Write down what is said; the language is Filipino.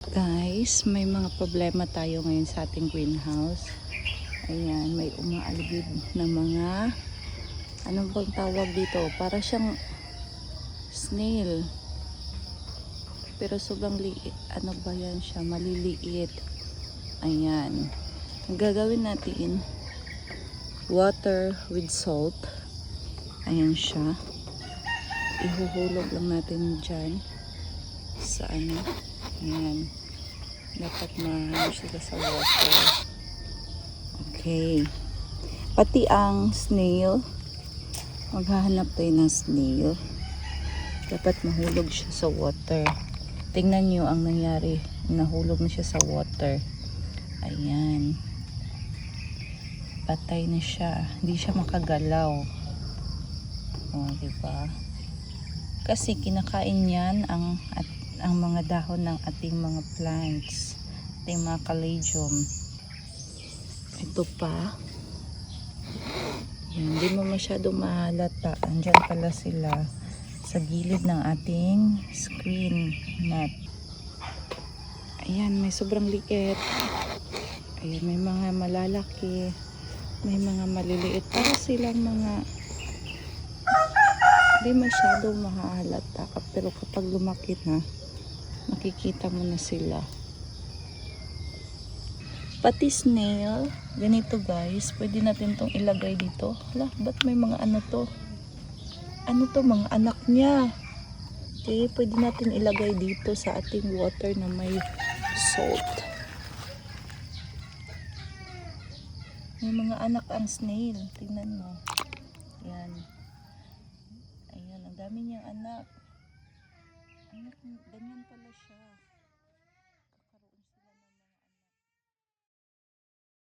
Guys, may mga problema tayo ngayon sa ating greenhouse. Ayan, may umaalibid na mga, anong bang tawag dito? Para siyang snail. Pero sobrang liit. Ano ba yan siya? Maliliit. Ayan. Ang gagawin natin, water with salt. Ayan siya. Ihuhulog lang natin dyan sa ano. Ayan. Dapat mahalo siya sa water. Okay. Pati ang snail. Maghahanap tayo ng snail. Dapat mahulog siya sa water. Tingnan nyo ang nangyari. Nahulog na siya sa water. Ayan. Patay na siya. Hindi siya makagalaw. O, diba? Kasi kinakain yan ang mga dahon ng ating mga plants, ating mga caladium. Ito pa. Yan, hindi mo masyadong mahalata. Andyan pala sila sa gilid ng ating screen mat. Ayan, may sobrang liit. Ayan, may mga malalaki. May mga maliliit. Para silang mga hindi masyadong mahalata. Pero kapag lumaki na, makikita mo na sila. Pati snail, ganito guys, pwede natin tong ilagay dito. Hala, ba't may mga ano to? Ano to, mga anak niya? Okay, pwede natin ilagay dito sa ating water na may salt. May mga anak ang snail. Tingnan mo. Yan. Ayan, ang dami niyang anak. Anak, ganyan pala siya.